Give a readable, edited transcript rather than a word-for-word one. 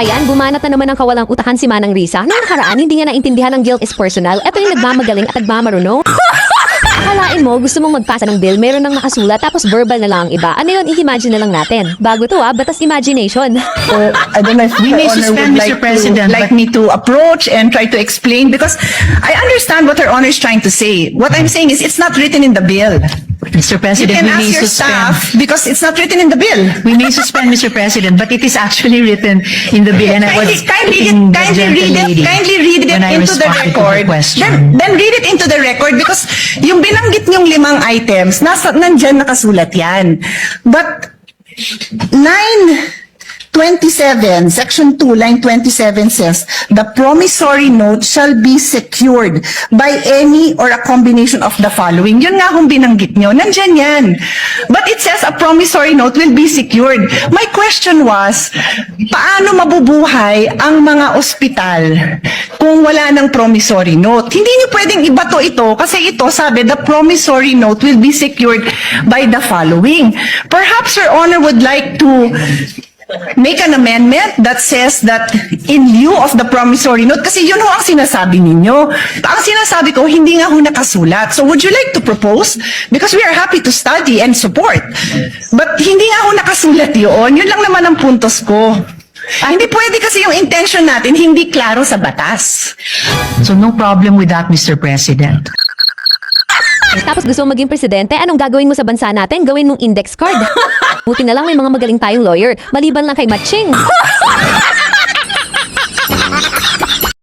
Ayan, bumanat na naman ang kawalang utahan si Manang Risa. Noong nakaraan, hindi niya naintindihan ng guilt is personal. Ito yung nagmamagaling at nagmamarunong. Akalain mo, gusto mong magpasa ng bill, meron nang nakasulat, tapos verbal na lang ang iba. Ano yun, i-imagine na lang natin. Bago to batas imagination. I don't know if We may Her Honor suspend, would Mr. President, like but- me to approach and try to explain, because I understand what Her Honor is trying to say. What I'm saying is it's not written in the bill. Mr. You President, can we may ask your suspend. staff because it's not written in the bill. We may suspend, Mr. President, but it is actually written in the bill, and I was Kindly asking the read gentle lady it when I into the responded to her record. question. Then read it into the record, because yung binanggit niyong 5 items, nandyan nakasulat yan. But 927, Section 2, line 27 says, the promissory note shall be secured by any or a combination of the following. Yun nga kung binanggit nyo, nandyan yan. But it says a promissory note will be secured. My question was, paano mabubuhay ang mga ospital kung wala ng promissory note? Hindi nyo pwedeng ibato ito kasi ito sabi, the promissory note will be secured by the following. Perhaps Your Honor would like to make an amendment that says that in lieu of the promissory note, kasi yun ho ang sinasabi ninyo. Ang sinasabi ko, hindi nga ho nakasulat. So would you like to propose? Because we are happy to study and support. But hindi nga ho nakasulat yun. Yun lang naman ang puntos ko. Hindi pwede kasi yung intention natin hindi klaro sa batas. So no problem with that, Mr. President. Tapos gusto mong maging presidente, anong gagawin mo sa bansa natin? Gawin mong index card. Buti na lang may mga magaling tayong lawyer. Maliban lang kay Matching.